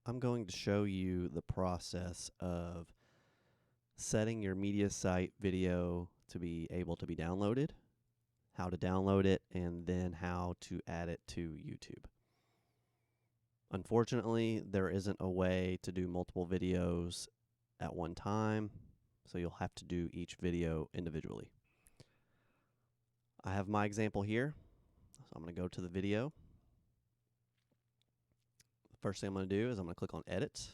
I'm going to show you the process of setting your Mediasite video to be able to be downloaded, how to download it, and then how to add it to YouTube. Unfortunately, there isn't a way to do multiple videos at one time, so you'll have to do each video individually. I have my example here, so I'm going to go to the video. The first thing I'm going to do is I'm going to click on Edit,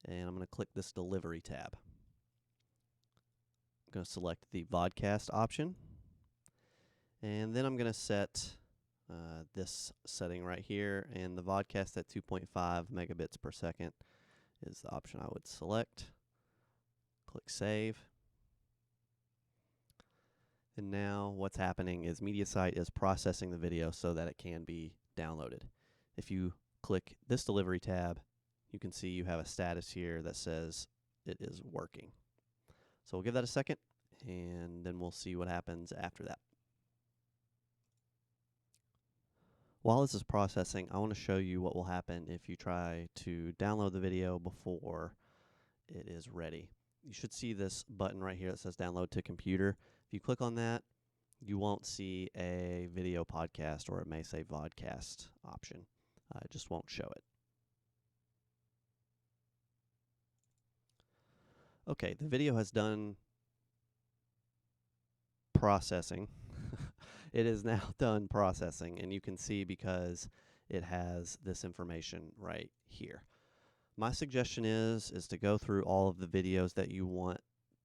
and I'm going to click this Delivery tab. I'm going to select the Vodcast option, and then I'm going to set this setting right here, and the Vodcast at 2.5 megabits per second is the option I would select. Click Save. And now what's happening is Mediasite is processing the video so that it can be downloaded. If you click this Delivery tab, you can see you have a status here that says it is working. So we'll give that a second, and then we'll see what happens after that. While this is processing, I want to show you what will happen if you try to download the video before it is ready. You should see this button right here that says Download to Computer. If you click on that, you won't see a video podcast, or it may say Vodcast option. It just won't show it. Okay, the video has done processing. It is now done processing, and you can see because it has this information right here. My suggestion is to go through all of the videos that you want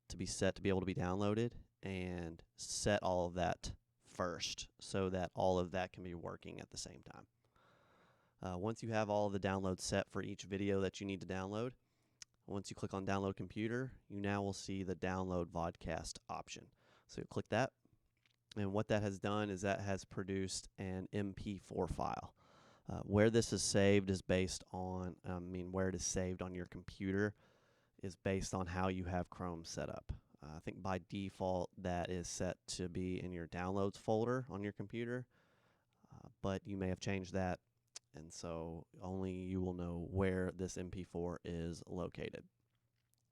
to be set to be able to be downloaded and set all of that first so that all of that can be working at the same time. Once you have all of the downloads set for each video that you need to download, once you click on Download Computer, you now will see the Download Vodcast option. So you click that, and what that has done is that has produced an MP4 file. Where this is saved is based on, where it is saved on your computer is based on how you have Chrome set up. I think by default that is set to be in your Downloads folder on your computer, but you may have changed that, and so only you will know where this MP4 is located.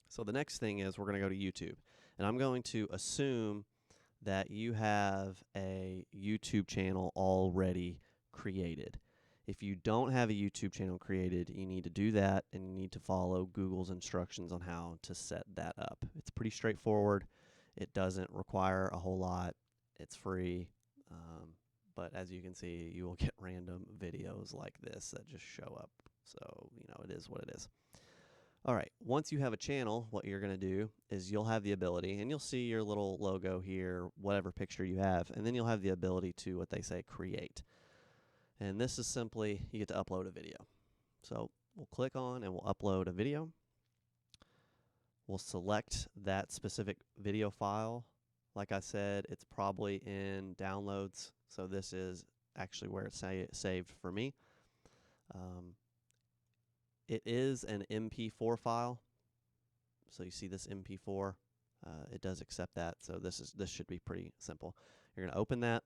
So the next thing is we're going to go to YouTube, and I'm going to assume that you have a YouTube channel already created. If you don't have a YouTube channel created, you need to do that, and you need to follow Google's instructions on how to set that up. It's pretty straightforward. It doesn't require a whole lot. It's free, but as you can see, you will get random videos like this that just show up. So, it is what it is. All right, once you have a channel, what you're going to do is you'll have the ability, and you'll see your little logo here, whatever picture you have, and then you'll have the ability to, what they say, create. And this is simply, you get to upload a video. So we'll click on and we'll upload a video. We'll select that specific video file. Like I said, it's probably in downloads, so this is actually where it's saved for me. It is an MP4 file, so you see this MP4. It does accept that, so this should be pretty simple. You're going to open that,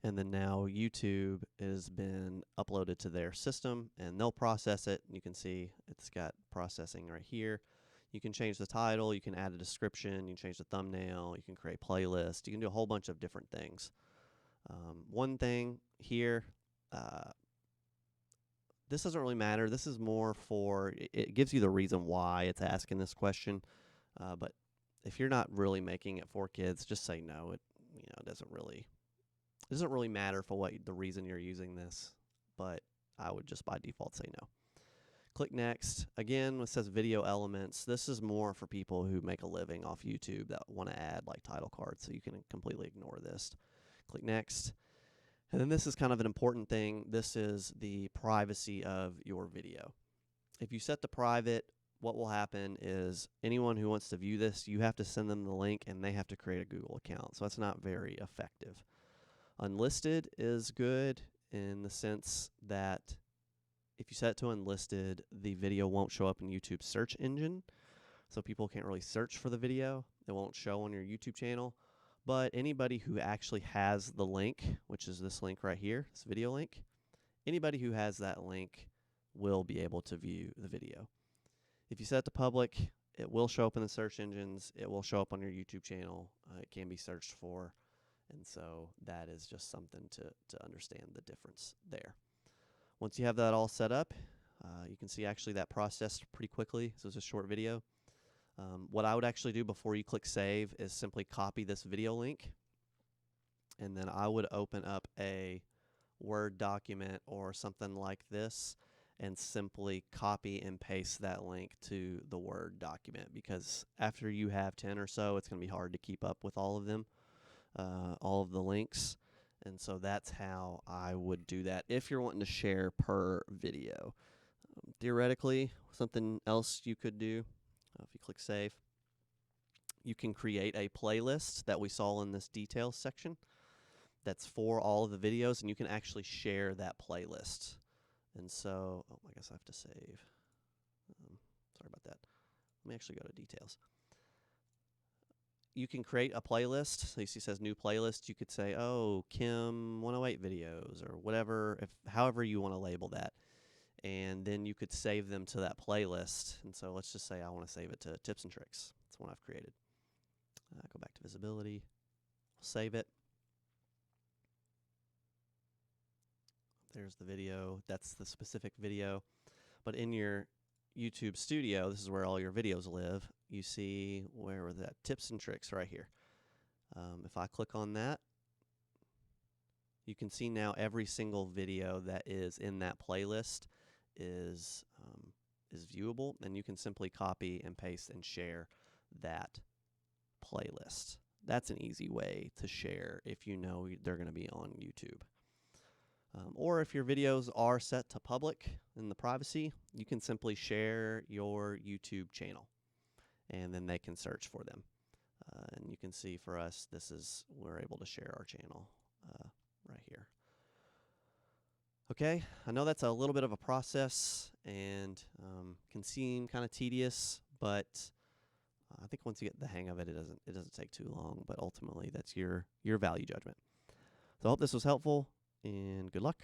and then now YouTube has been uploaded to their system, and they'll process it. You can see it's got processing right here. You can change the title, you can add a description, you can change the thumbnail, you can create playlists, you can do a whole bunch of different things. One thing here, this doesn't really matter. This is more for, it gives you the reason why it's asking this question. But if you're not really making it for kids, just say no. It doesn't really matter for what the reason you're using this, but I would just by default say no. Click Next. Again, it says Video Elements. This is more for people who make a living off YouTube that want to add like title cards, so you can completely ignore this. Click Next. And then this is kind of an important thing. This is the privacy of your video. If you set to private, what will happen is anyone who wants to view this, you have to send them the link, and they have to create a Google account. So that's not very effective. Unlisted is good in the sense that if you set it to unlisted, the video won't show up in YouTube's search engine. So people can't really search for the video. It won't show on your YouTube channel. But anybody who actually has the link, which is this link right here, this video link, anybody who has that link will be able to view the video. If you set it to public, it will show up in the search engines. It will show up on your YouTube channel. It can be searched for. And so that is just something to understand the difference there. Once you have that all set up, you can see actually that processed pretty quickly. So it's a short video. What I would actually do before you click save is simply copy this video link. And then I would open up a Word document or something like this and simply copy and paste that link to the Word document, because after you have 10 or so, it's going to be hard to keep up with all of them, all of the links. And so that's how I would do that if you're wanting to share per video. Theoretically, something else you could do, if you click save, you can create a playlist that we saw in this details section that's for all of the videos, and you can actually share that playlist. And so, I guess I have to save. Sorry about that. Let me actually go to details. You can create a playlist. So you see it says new playlist. You could say, oh, Kim 108 videos or whatever, however you want to label that. And then you could save them to that playlist. And so let's just say I want to save it to tips and tricks. That's one I've created. Go back to visibility. Save it. There's the video. That's the specific video. But in your YouTube studio, this is where all your videos live. You see, where was that? Tips and tricks right here. If I click on that, you can see now every single video that is in that playlist is viewable, and you can simply copy and paste and share that playlist. That's an easy way to share if you know they're going to be on YouTube. Or if your videos are set to public in the privacy, you can simply share your YouTube channel, and then they can search for them. And you can see for us, we're able to share our channel right here. Okay, I know that's a little bit of a process and can seem kind of tedious, but I think once you get the hang of it, it doesn't take too long. But ultimately, that's your value judgment. So I hope this was helpful, and good luck.